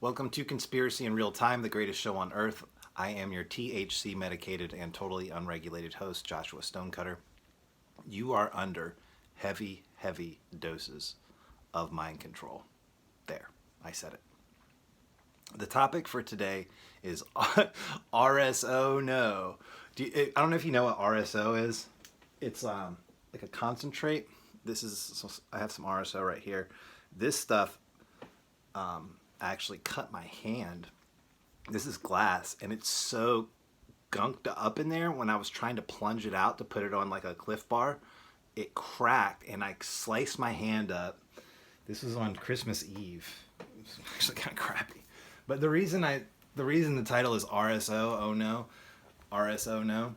Welcome to Conspiracy in Real Time, the greatest show on earth. I am your THC medicated and totally unregulated host, Joshua Stonecutter. You are under heavy, heavy doses of mind control. There, I said it. The topic for today is RSO no. I don't know if you know what RSO is. It's like a concentrate. I have some RSO right here. This stuff actually cut my hand. This is glass, and it's so gunked up in there. When I was trying to plunge it out to put it on like a Cliff Bar, it cracked, and I sliced my hand up. This was on Christmas Eve. It's actually kind of crappy, but the reason the title is RSO oh no, RSO no,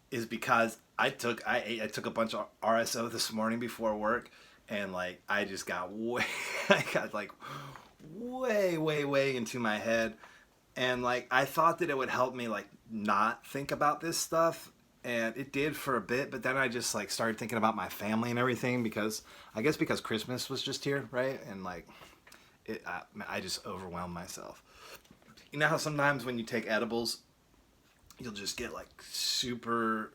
is because I took a bunch of RSO this morning before work, and like I just got way into my head, and like I thought that it would help me like not think about this stuff, and it did for a bit, but then I just like started thinking about my family and everything, because Christmas was just here, right? And like I just overwhelmed myself. You know how sometimes when you take edibles, you'll just get like super,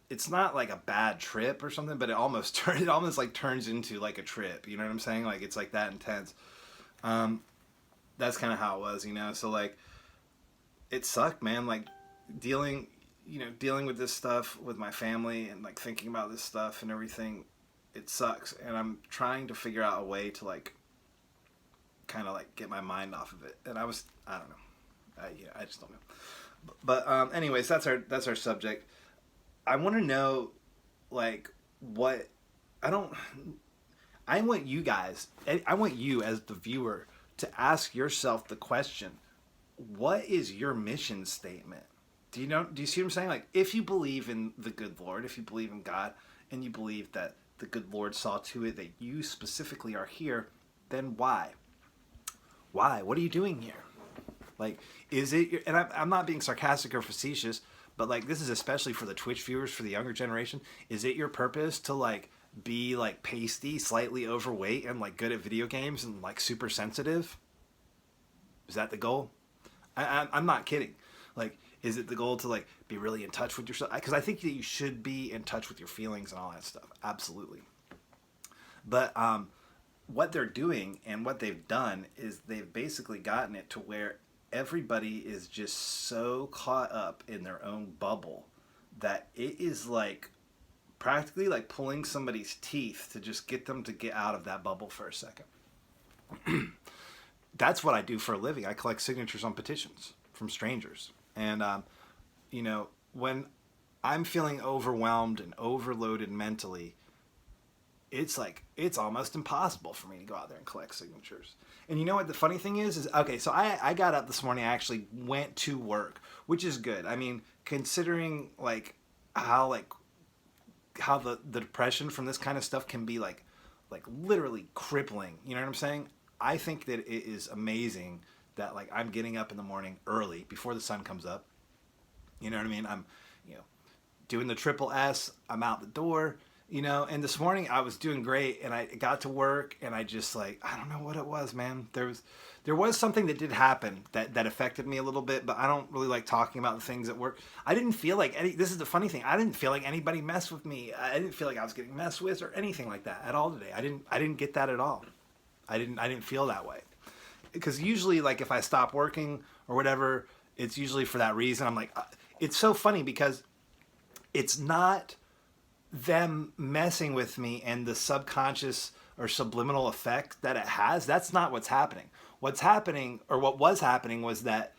it's not like a bad trip or something, but it almost turns into like a trip. You know what I'm saying? Like it's like that intense. That's kind of how it was, you know? So like, it sucked, man. Like dealing with this stuff with my family and like thinking about this stuff and everything, it sucks. And I'm trying to figure out a way to like, kind of like get my mind off of it. And I don't know. I just don't know. But anyways, that's our subject. I want to know, like, I want you guys, I want you as the viewer to ask yourself the question, what is your mission statement? Do you see what I'm saying? Like, if you believe in the good Lord, if you believe in God, and you believe that the good Lord saw to it that you specifically are here, then why? Why? What are you doing here? Like, is it, and I'm not being sarcastic or facetious, but like this is especially for the Twitch viewers, for the younger generation. Is it your purpose to like be like pasty, slightly overweight, and like good at video games and like super sensitive? Is that the goal? I'm not kidding. Like, is it the goal to like be really in touch with yourself? Because I think that you should be in touch with your feelings and all that stuff. Absolutely. But what they're doing and what they've done is they've basically gotten it to where everybody is just so caught up in their own bubble that it is like practically like pulling somebody's teeth to just get them to get out of that bubble for a second. That's what I do for a living. I collect signatures on petitions from strangers. And, when I'm feeling overwhelmed and overloaded mentally, it's almost impossible for me to go out there and collect signatures. And you know what the funny thing is okay, so I got up this morning, I actually went to work, which is good. I mean, considering like how the depression from this kind of stuff can be like literally crippling, you know what I'm saying? I think that it is amazing that like I'm getting up in the morning early before the sun comes up. You know what I mean? I'm, doing the triple S, I'm out the door. And this morning I was doing great, and I got to work, and I just like, I don't know what it was, man. There was something that did happen that affected me a little bit, but I don't really like talking about the things at work. I didn't feel like this is the funny thing. I didn't feel like anybody messed with me. I didn't feel like I was getting messed with or anything like that at all today. I didn't get that at all. I didn't feel that way. Because usually like if I stop working or whatever, it's usually for that reason. I'm like, it's so funny because it's not them messing with me and the subconscious or subliminal effect that it has. That's not what's happening. What's happening, or what was happening, was that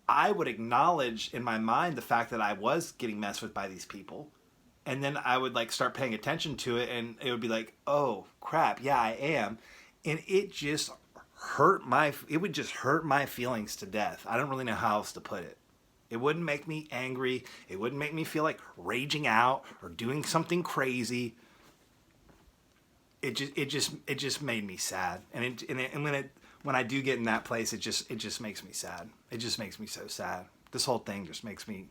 I would acknowledge in my mind the fact that I was getting messed with by these people, and then I would like start paying attention to it, and it would be like, oh crap, yeah, I am. And it would just hurt my feelings to death. I don't really know how else to put it. It wouldn't make me angry. It wouldn't make me feel like raging out or doing something crazy. It just made me sad. And when I do get in that place, it just makes me sad. It just makes me so sad. This whole thing just makes me,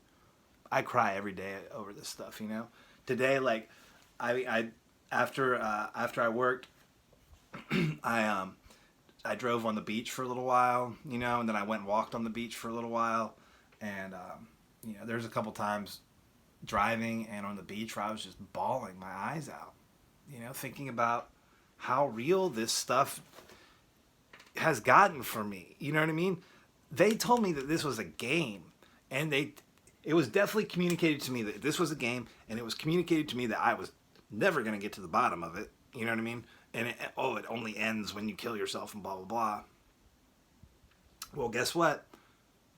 I cry every day over this stuff, Today, like, I after I worked, I I drove on the beach for a little while, you know, and then I went and walked on the beach for a little while. And, you know, there's a couple times driving and on the beach where I was just bawling my eyes out, you know, thinking about how real this stuff has gotten for me. You know what I mean? They told me that this was a game, and it was definitely communicated to me that this was a game, and it was communicated to me that I was never going to get to the bottom of it. You know what I mean? And it only ends when you kill yourself and blah, blah, blah. Well, guess what?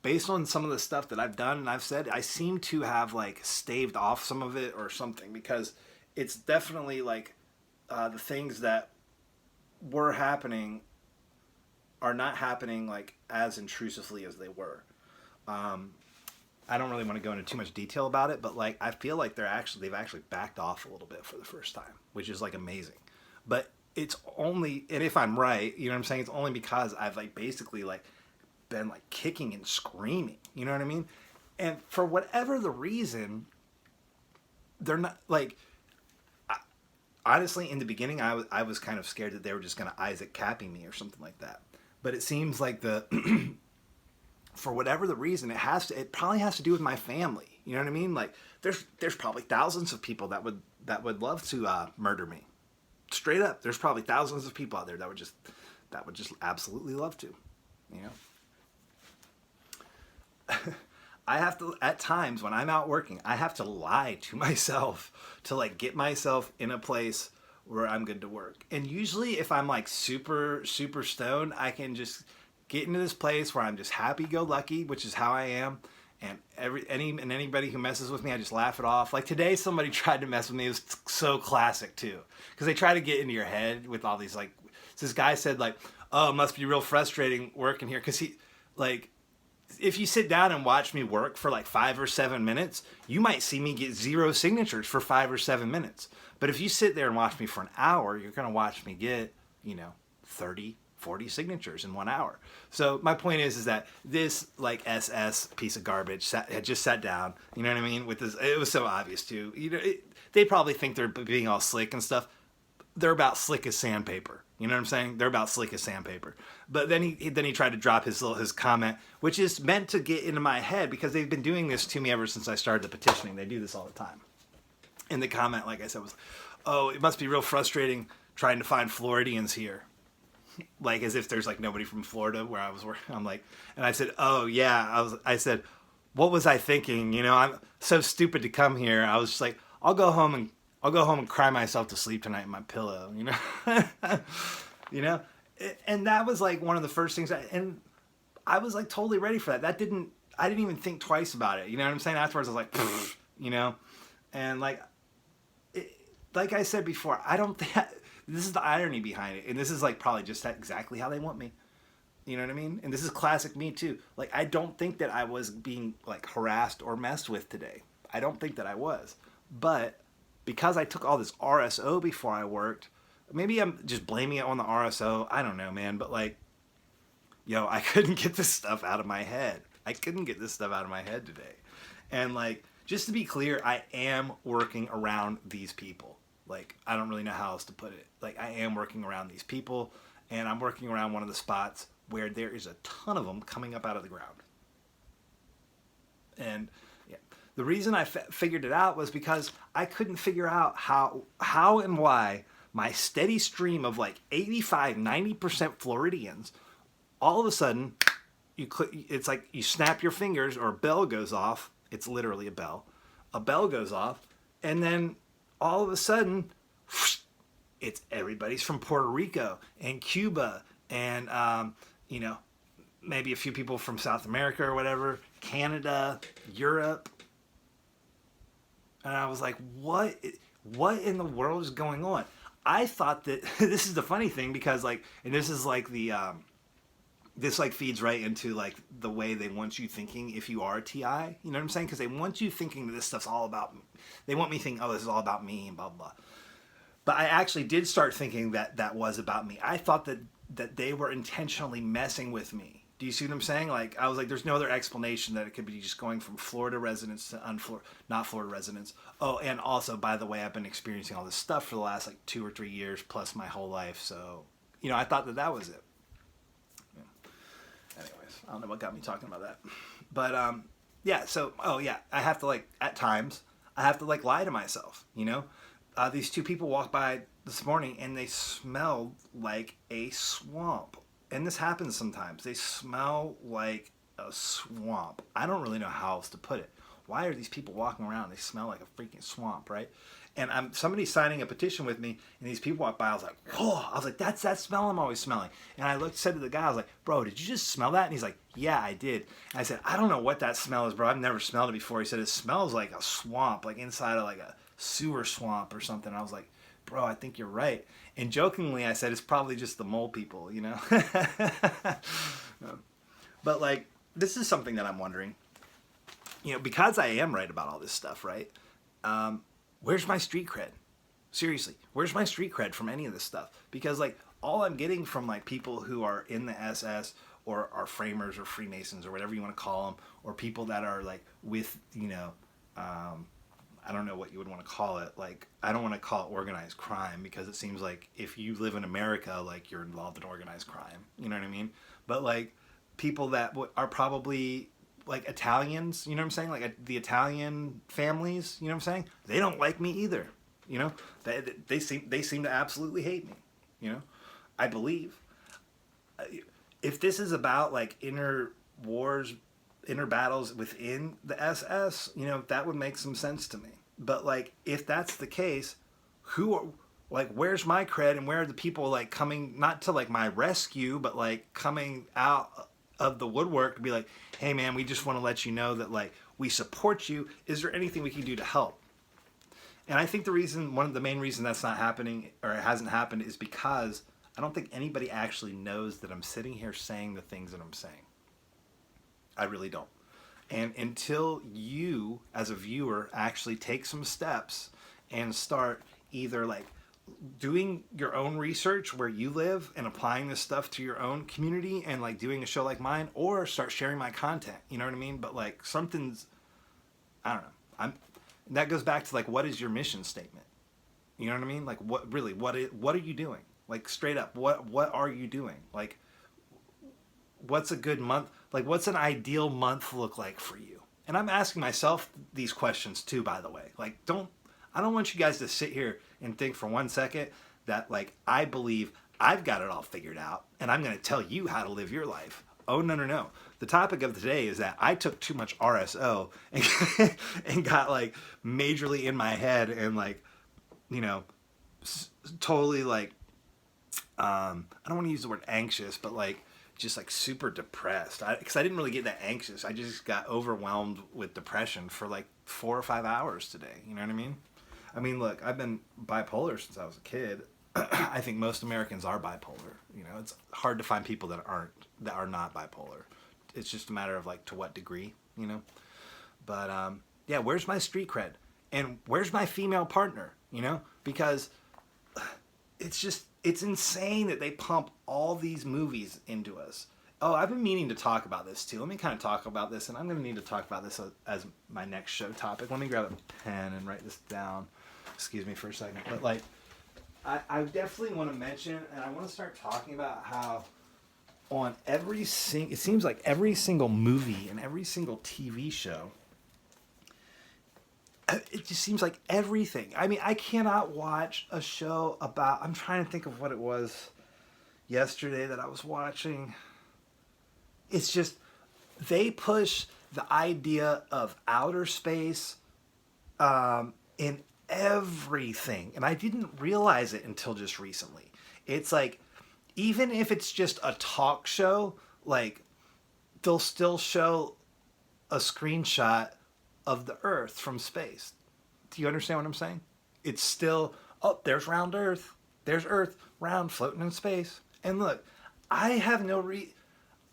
Based on some of the stuff that I've done and I've said, I seem to have like staved off some of it or something, because it's definitely like the things that were happening are not happening like as intrusively as they were. I don't really want to go into too much detail about it, but like I feel like they've actually backed off a little bit for the first time, which is like amazing. But it's only, and if I'm right, you know what I'm saying, it's only because I've like basically like been like kicking and screaming, you know what I mean? And for whatever the reason, they're not like, honestly, in the beginning, I was kind of scared that they were just going to Isaac Capping me or something like that. But it seems like for whatever the reason, it probably has to do with my family. You know what I mean? Like there's probably thousands of people that would love to murder me. Straight up, there's probably thousands of people out there that would just absolutely love to, you know. I have to, at times when I'm out working, I have to lie to myself to like get myself in a place where I'm good to work. And usually if I'm like super, super stoned, I can just get into this place where I'm just happy-go-lucky, which is how I am. And anybody who messes with me, I just laugh it off. Like today, somebody tried to mess with me. It was so classic too, because they try to get into your head with all these like. This guy said like, "Oh, it must be real frustrating working here," because he, like, if you sit down and watch me work for like 5 or 7 minutes, you might see me get 0 signatures for 5 or 7 minutes. But if you sit there and watch me for an hour, you're gonna watch me get, 30. 40 signatures in 1 hour. So my point is that this like SS piece of garbage had just sat down, you know what I mean? With this, it was so obvious too. They probably think they're being all slick and stuff. They're about slick as sandpaper. You know what I'm saying? They're about slick as sandpaper. But then he tried to drop his comment, which is meant to get into my head, because they've been doing this to me ever since I started the petitioning. They do this all the time. And the comment, like I said, was, "Oh, it must be real frustrating trying to find Floridians here." Like as if there's like nobody from Florida where I was working. I'm like, and I said, "Oh yeah." I said, "What was I thinking? I'm so stupid to come here." I was just like, I'll go home and cry myself to sleep tonight in my pillow, And that was like one of the first things and I was like totally ready for that. I didn't even think twice about it. You know what I'm saying? Afterwards I was like, and like I said before, I don't think this is the irony behind it. And this is like probably just exactly how they want me. You know what I mean? And this is classic me too. Like, I don't think that I was being like harassed or messed with today. I don't think that I was. But because I took all this RSO before I worked, maybe I'm just blaming it on the RSO. I don't know, man. But like, I couldn't get this stuff out of my head. I couldn't get this stuff out of my head today. And like, just to be clear, I am working around these people. Like, I don't really know how else to put it. Like, I am working around these people, and I'm working around one of the spots where there is a ton of them coming up out of the ground. And yeah, the reason I figured it out was because I couldn't figure out how and why my steady stream of like 85, 90% Floridians, all of a sudden, it's like you snap your fingers or a bell goes off. It's literally a bell. A bell goes off, and then all of a sudden, it's everybody's from Puerto Rico and Cuba and, maybe a few people from South America or whatever, Canada, Europe. And I was like, what in the world is going on? I thought that, this is the funny thing, because like, and this is like this like feeds right into like the way they want you thinking if you are a TI, you know what I'm saying? Because they want you thinking that this stuff's all about me. They want me thinking, oh, this is all about me and blah, blah, blah. But I actually did start thinking that was about me. I thought that they were intentionally messing with me. Do you see what I'm saying? Like, I was like, there's no other explanation that it could be just going from Florida residents to not Florida residents. Oh, and also, by the way, I've been experiencing all this stuff for the last like 2 or 3 years plus my whole life. So, I thought that was it. I don't know what got me talking about that. But yeah, so I have to like at times I have to like lie to myself, you know? These two people walked by this morning and they smelled like a swamp. And this happens sometimes. They smell like a swamp. I don't really know how else to put it. Why are these people walking around? They smell like a freaking swamp, right? And somebody signing a petition with me, and these people walk by. I was like, whoa! I was like, that's that smell I'm always smelling. And I said to the guy, I was like, bro, did you just smell that? And he's like, yeah, I did. And I said, I don't know what that smell is, bro. I've never smelled it before. He said, it smells like a swamp, like inside of like a sewer swamp or something. And I was like, bro, I think you're right. And jokingly, I said, it's probably just the mole people, you know? But like, this is something that I'm wondering, you know, because I am right about all this stuff, right? Where's my street cred? Seriously, where's my street cred from any of this stuff? Because like all I'm getting from like people who are in the SS or are framers or Freemasons or whatever you want to call them, or people that are like with, you know, I don't know what you would want to call it. Like, I don't want to call it organized crime because it seems like if you live in America, like you're involved in organized crime. You know what I mean? But like people that are probably like Italians, you know what I'm saying? Like the Italian families, you know what I'm saying? They don't like me either. You know, they seem to absolutely hate me. You know, I believe if this is about like inner wars, inner battles within the SS, you know, that would make some sense to me. But like, if that's the case, where's my cred and where are the people like coming, not to like my rescue, but like coming out of the woodwork to be like, hey man, we just want to let you know that like we support you. Is there anything we can do to help? And I think one of the main reasons that's not happening or it hasn't happened is because I don't think anybody actually knows that I'm sitting here saying the things that I'm saying. I really don't. And until you, as a viewer, actually take some steps and start either like doing your own research where you live and applying this stuff to your own community and like doing a show like mine, or start sharing my content, you know what I mean? But like I don't know. That goes back to like, what is your mission statement? You know what I mean? Like what are you doing? Like straight up, what are you doing? Like, what's a good month? Like, what's an ideal month look like for you? And I'm asking myself these questions too, by the way. Like, I don't want you guys to sit here and think for 1 second that like, I believe I've got it all figured out and I'm going to tell you how to live your life. Oh, no. The topic of today is that I took too much RSO and got like majorly in my head and like, you know, totally like, I don't want to use the word anxious, but like just like super depressed. Because I didn't really get that anxious. I just got overwhelmed with depression for like 4 or 5 hours today. You know what I mean? I mean, look, I've been bipolar since I was a kid. I think most Americans are bipolar. You know, it's hard to find people that are not bipolar. It's just a matter of like to what degree, you know. But yeah, where's my street cred and where's my female partner? You know, because it's insane that they pump all these movies into us. Oh, I've been meaning to talk about this too. Let me kind of talk about this, and I'm going to need to talk about this as my next show topic. Let me grab a pen and write this down. Excuse me for a second. But like, I definitely want to mention, and I want to start talking about how on it seems like every single movie and every single TV show, it just seems like everything. I mean, I cannot watch a show about, I'm trying to think of what it was yesterday that I was watching. It's just, they push the idea of outer space in everything. And I didn't realize it until just recently. It's like, even if it's just a talk show, like, they'll still show a screenshot of the Earth from space. Do you understand what I'm saying? It's still, oh, there's round Earth. There's Earth, round, floating in space. And look, I have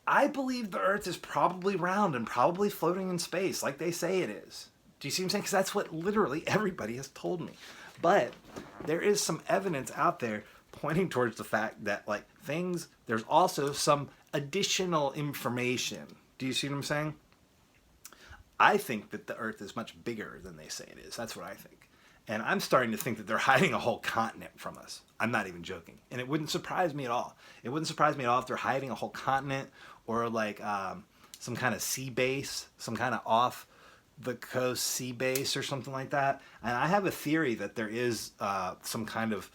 I believe the Earth is probably round and probably floating in space like they say it is. Do you see what I'm saying? Because that's what literally everybody has told me. But there is some evidence out there pointing towards the fact that like there's also some additional information. Do you see what I'm saying? I think that the Earth is much bigger than they say it is. That's what I think. And I'm starting to think that they're hiding a whole continent from us. I'm not even joking. And it wouldn't surprise me at all. It wouldn't surprise me at all if they're hiding a whole continent, or like some kind of sea base, some kind of off the coast sea base or something like that. And I have a theory that there is some kind of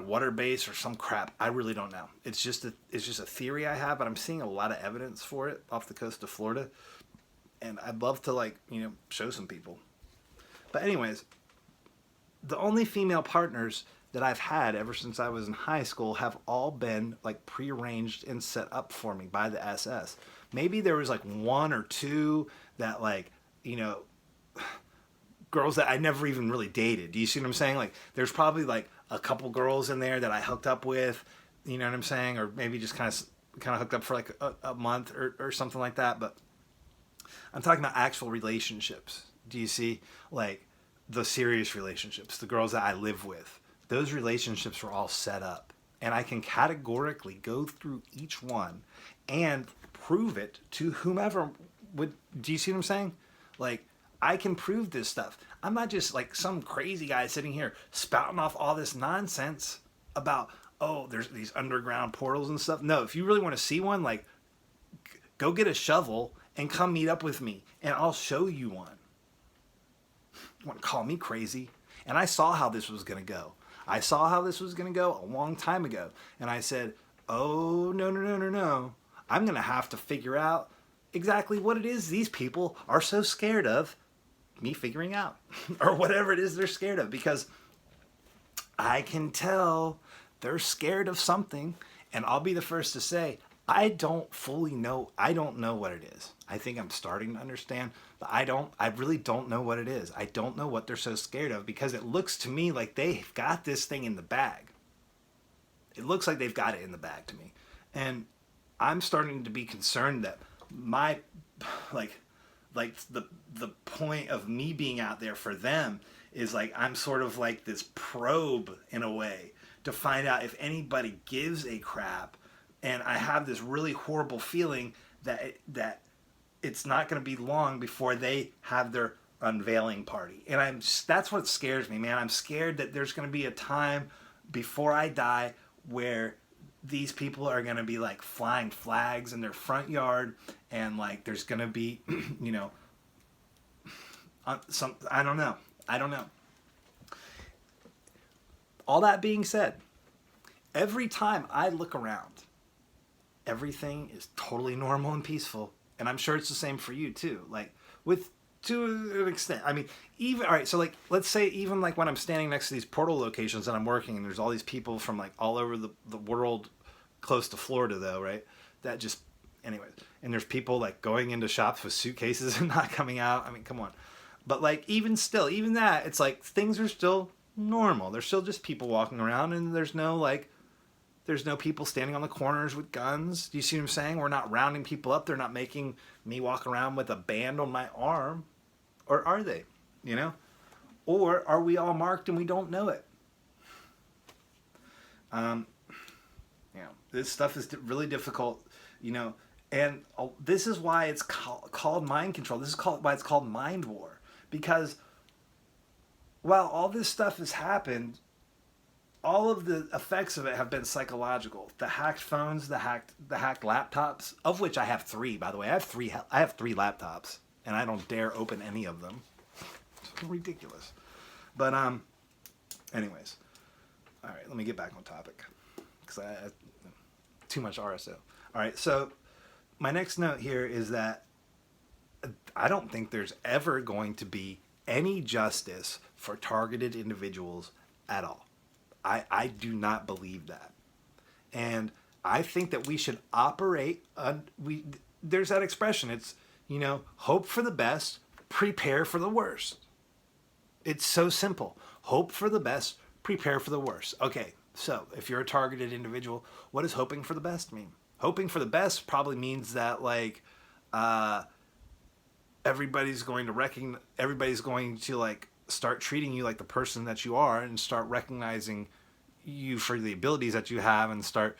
water base or some crap. I really don't know. It's just a theory I have, but I'm seeing a lot of evidence for it off the coast of Florida. And I'd love to, like, you know, show some people. But anyways, the only female partners that I've had ever since I was in high school have all been like prearranged and set up for me by the SS. Maybe there was like one or two that, like, you know, girls that I never even really dated. Do you see what I'm saying? Like, there's probably like a couple girls in there that I hooked up with, you know what I'm saying? Or maybe just kind of hooked up for like a month or something like that. But I'm talking about actual relationships. Do you see? Like, the serious relationships, the girls that I live with, those relationships were all set up. And I can categorically go through each one and prove it to whomever would. Do you see what I'm saying? Like, I can prove this stuff. I'm not just like some crazy guy sitting here spouting off all this nonsense about, oh, there's these underground portals and stuff. No, if you really want to see one, like, go get a shovel and come meet up with me, and I'll show you one. You want to call me crazy? And I saw how this was going to go. I saw how this was going to go a long time ago. And I said, oh, no. I'm going to have to figure out exactly what it is these people are so scared of me figuring out. Or whatever it is they're scared of. Because I can tell they're scared of something. And I'll be the first to say, I don't fully know. I don't know what it is. I think I'm starting to understand, but I really don't know what it is. I don't know what they're so scared of, because it looks to me like they've got this thing in the bag. It looks like they've got it in the bag to me. And I'm starting to be concerned that my, like the point of me being out there for them is like, I'm sort of like this probe in a way to find out if anybody gives a crap. And I have this really horrible feeling that it's not going to be long before they have their unveiling party. And that's what scares me, man. I'm scared that there's going to be a time before I die where these people are going to be like flying flags in their front yard, and like there's going to be, you know, some, I don't know. All that being said, every time I look around, everything is totally normal and peaceful. And I'm sure it's the same for you too. Like, to an extent. I mean, even, all right, so like, let's say even like when I'm standing next to these portal locations and I'm working, and there's all these people from like all over the world, close to Florida though, right? That just, anyways. And there's people like going into shops with suitcases and not coming out. I mean, come on. But like, even still, even that, it's like things are still normal. There's still just people walking around, and there's no people standing on the corners with guns. Do you see what I'm saying? We're not rounding people up. They're not making me walk around with a band on my arm. Or are they? You know? Or are we all marked and we don't know it? You know, this stuff is really difficult, you know, and this is why it's called mind control. This is why it's called mind war. Because while all this stuff has happened, all of the effects of it have been psychological. The hacked phones, the hacked laptops, of which I have 3, by the way. I have 3 laptops, and I don't dare open any of them. It's ridiculous. But anyways, all right, let me get back on topic, because I too much RSO. All right, so my next note here is that I don't think there's ever going to be any justice for targeted individuals at all. I do not believe that. And I think that we should operate there's that expression. It's, you know, hope for the best, prepare for the worst. It's so simple. Hope for the best, prepare for the worst. Okay, so if you're a targeted individual, what does hoping for the best mean? Hoping for the best probably means that, like, everybody's going to like start treating you like the person that you are, and start recognizing you for the abilities that you have, and start,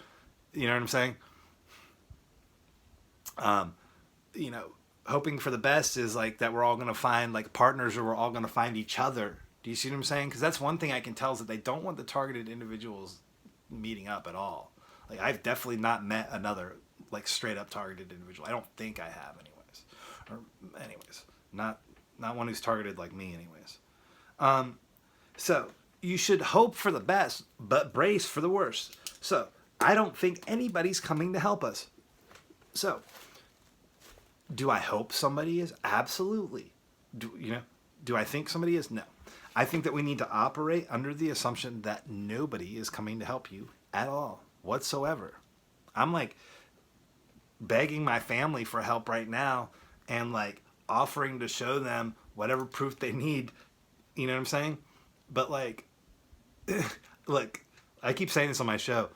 you know what I'm saying? You know, hoping for the best is like that we're all going to find like partners, or we're all going to find each other. Do you see what I'm saying? Because that's one thing I can tell is that they don't want the targeted individuals meeting up at all. Like I've definitely not met another like straight up targeted individual. I don't think I have, anyways, not one who's targeted like me, anyways. So you should hope for the best, but brace for the worst. So I don't think anybody's coming to help us. So do I hope somebody is? Absolutely. Do I think somebody is? No. I think that we need to operate under the assumption that nobody is coming to help you at all, whatsoever. I'm like begging my family for help right now and like offering to show them whatever proof they need. You know what I'm saying? But like, look, I keep saying this on my show.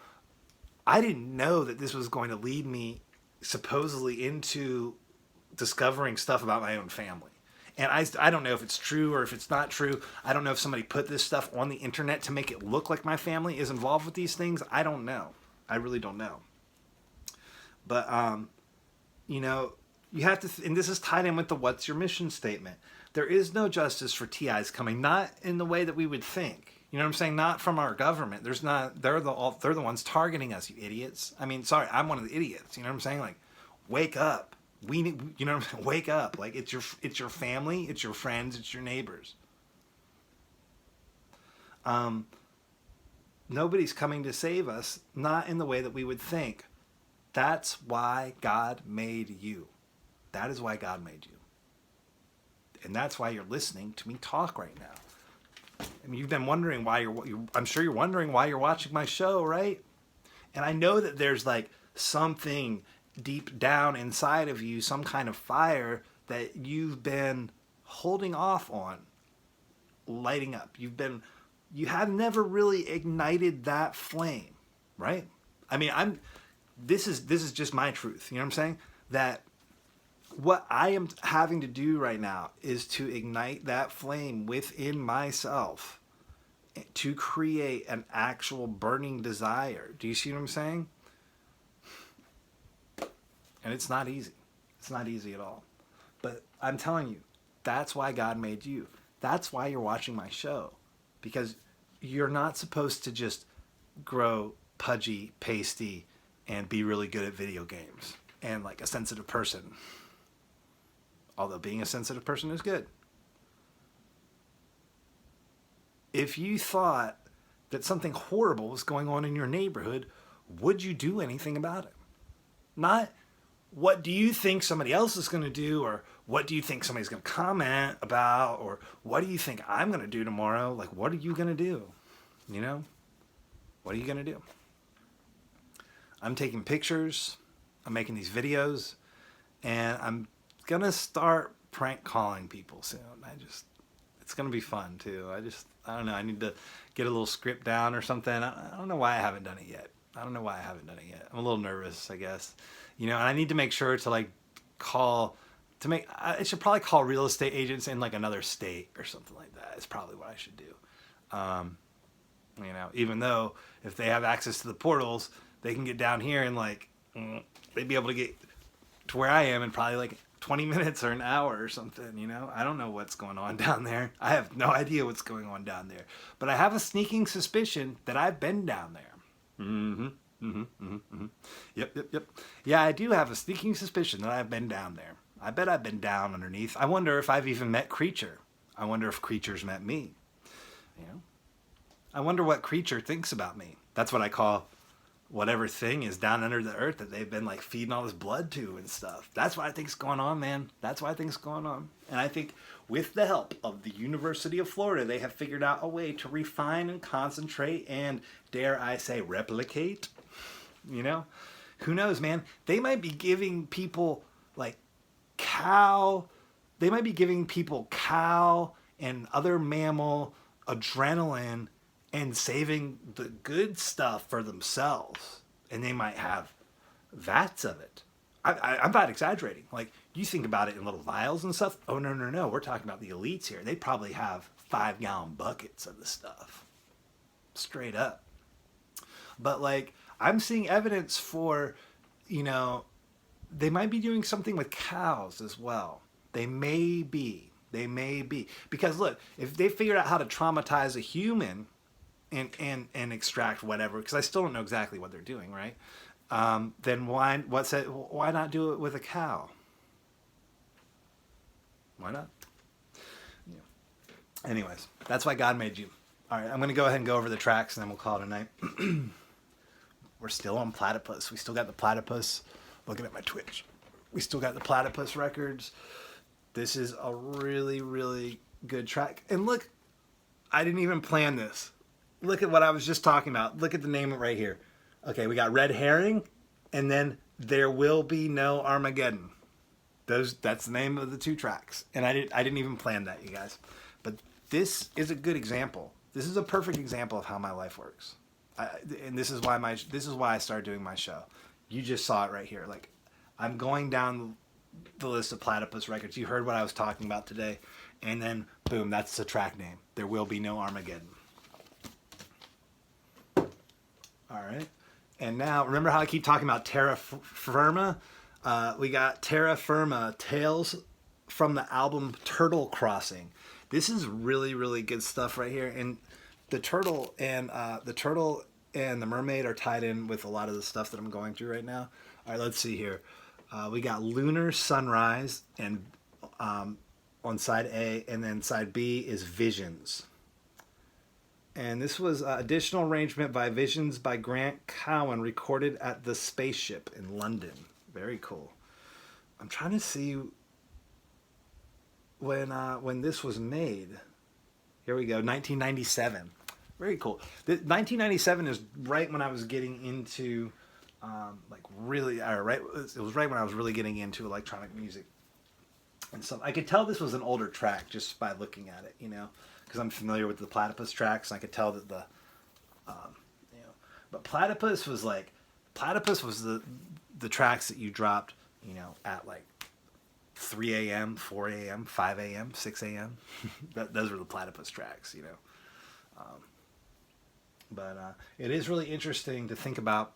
I didn't know that this was going to lead me supposedly into discovering stuff about my own family. And I don't know if it's true or if it's not true. I don't know if somebody put this stuff on the internet to make it look like my family is involved with these things. I don't know. I really don't know. But, you know, you have to, and this is tied in with the what's your mission statement. There is no justice for TIs coming, not in the way that we would think. You know what I'm saying? Not from our government. There's not, they're the ones targeting us, you idiots. I mean, sorry, I'm one of the idiots. You know what I'm saying? Like, wake up. We need, you know what I'm saying? Wake up. Like, it's your family, it's your friends, it's your neighbors. Nobody's coming to save us, not in the way that we would think. That's why God made you. That is why God made you. And that's why you're listening to me talk right now. I mean, you've been wondering why I'm sure you're wondering why you're watching my show, right? And I know that there's like something deep down inside of you, some kind of fire that you've been holding off on lighting up. You have never really ignited that flame, right? I mean, this is just my truth. You know what I'm saying? That what I am having to do right now is to ignite that flame within myself to create an actual burning desire. Do you see what I'm saying? And it's not easy. It's not easy at all. But I'm telling you, that's why God made you. That's why you're watching my show. Because you're not supposed to just grow pudgy, pasty, and be really good at video games. And like a sensitive person. Although being a sensitive person is good. If you thought that something horrible was going on in your neighborhood, would you do anything about it? Not what do you think somebody else is going to do, or what do you think somebody's going to comment about, or what do you think I'm going to do tomorrow? Like, what are you going to do? You know? What are you going to do? I'm taking pictures. I'm making these videos. And I'm going to start prank calling people soon. It's going to be fun, too. I don't know. I need to get a little script down or something. I don't know why I haven't done it yet. I'm a little nervous, I guess. You know, and I need to make sure to like I should probably call real estate agents in like another state or something like that. It's probably what I should do. You know, even though if they have access to the portals, they can get down here and like, they'd be able to get to where I am in probably like 20 minutes or an hour or something, you know? I don't know what's going on down there. I have no idea what's going on down there. But I have a sneaking suspicion that I've been down there. Yep. Yeah, I do have a sneaking suspicion that I've been down there. I bet I've been down underneath. I wonder if I've even met Creature. I wonder if Creature's met me. You know? I wonder what Creature thinks about me. That's what I call whatever thing is down under the earth that they've been like feeding all this blood to and stuff. That's what I think's going on, man. That's what I think's going on. And I think with the help of the University of Florida, they have figured out a way to refine and concentrate and, dare I say, replicate. You know? Who knows, man? They might be giving people like cow and other mammal adrenaline and saving the good stuff for themselves. And they might have vats of it. I'm not exaggerating. Like, you think about it in little vials and stuff. Oh, no. We're talking about the elites here. They probably have 5-gallon buckets of the stuff. Straight up. But, like, I'm seeing evidence for, you know, they might be doing something with cows as well. They may be. They may be. Because look, if they figured out how to traumatize a human and extract whatever, because I still don't know exactly what they're doing, right? Then why not do it with a cow? Why not? Yeah. Anyways, that's why God made you. All right, I'm going to go ahead and go over the tracks, and then we'll call it a night. We're still on Platypus. We still got the Platypus. Looking at my Twitch. We still got the Platypus records. This is a really, really good track. And look, I didn't even plan this. Look at what I was just talking about. Look at the name right here. Okay, we got Red Herring, and then There Will Be No Armageddon. That's the name of the two tracks. And I didn't even plan that, you guys. But this is a good example. This is a perfect example of how my life works. And this is why I started doing my show. You just saw it right here. Like, I'm going down the list of Platypus records. You heard what I was talking about today. And then, boom, that's the track name. There Will Be No Armageddon. All right. And now, remember how I keep talking about Terra Firma? We got Terra Firma, Tales from the album Turtle Crossing. This is really, really good stuff right here. And the turtle and the mermaid are tied in with a lot of the stuff that I'm going through right now. All right, let's see here. We got Lunar Sunrise and on side A, and then side B is Visions. And this was additional arrangement by Visions by Grant Cowan, recorded at the Spaceship in London. Very cool. I'm trying to see when this was made. Here we go, 1997. Very cool. 1997 is right when I was getting into, it was right when I was really getting into electronic music. And so I could tell this was an older track just by looking at it, because I'm familiar with the Platypus tracks. And I could tell that but Platypus was the tracks that you dropped, at like 3 a.m., 4 a.m., 5 a.m., 6 a.m. Those were the Platypus tracks, But it is really interesting to think about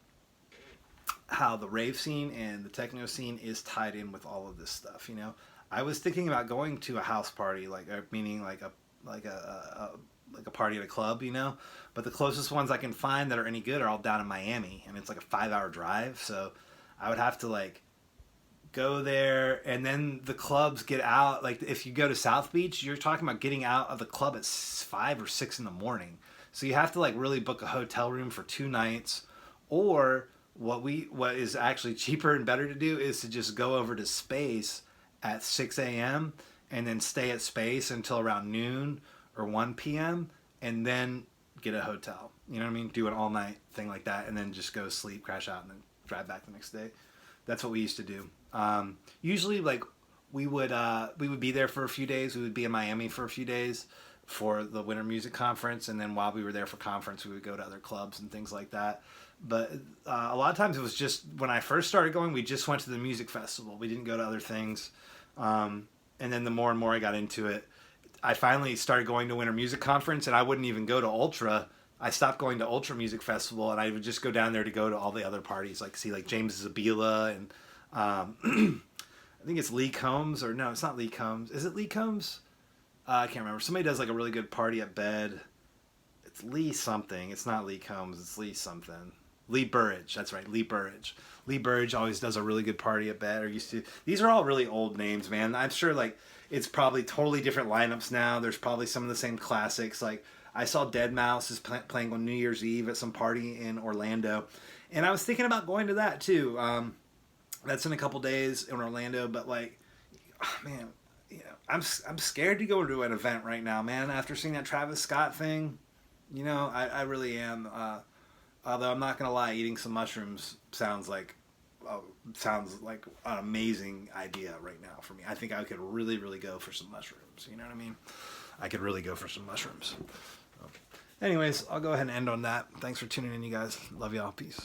how the rave scene and the techno scene is tied in with all of this stuff. I was thinking about going to a house party, meaning like a party at a club, But the closest ones I can find that are any good are all down in Miami, and it's like a 5-hour drive. So I would have to go there, and then the clubs get out. Like if you go to South Beach, you're talking about getting out of the club at 5 or 6 in the morning. So you have to really book a hotel room for 2 nights, or what is actually cheaper and better to do is to just go over to Space at 6 a.m. and then stay at Space until around noon or 1 p.m. and then get a hotel. You know what I mean? Do an all night thing like that, and then just go sleep, crash out, and then drive back the next day. That's what we used to do. Usually, we would be there for a few days. We would be in Miami for a few days for the Winter Music Conference, and then while we were there for conference, we would go to other clubs and things like that. But a lot of times it was just, when I first started going, we just went to the music festival. We didn't go to other things. And then the more and more I got into it, I finally started going to Winter Music Conference, and I wouldn't even go to Ultra. I stopped going to Ultra Music Festival, and I would just go down there to go to all the other parties, see James Zabila and I think it's Lee Combs, or no, it's not Lee Combs. Is it Lee Combs? I can't remember. Somebody does a really good party at bed. It's Lee something. It's not Lee Combs. It's Lee something. Lee Burridge. That's right, Lee Burridge. Lee Burridge always does a really good party at bed, or used to. These are all really old names, man. I'm sure it's probably totally different lineups now. There's probably some of the same classics. I saw Deadmau5 is playing on New Year's Eve at some party in Orlando, and I was thinking about going to that too. That's in a couple days in Orlando, but man, I'm scared to go to an event right now, man. After seeing that Travis Scott thing, I really am. Although I'm not gonna lie, eating some mushrooms sounds like an amazing idea right now for me. I think I could really, really go for some mushrooms. You know what I mean? I could really go for some mushrooms. Okay. Anyways, I'll go ahead and end on that. Thanks for tuning in, you guys. Love y'all. Peace.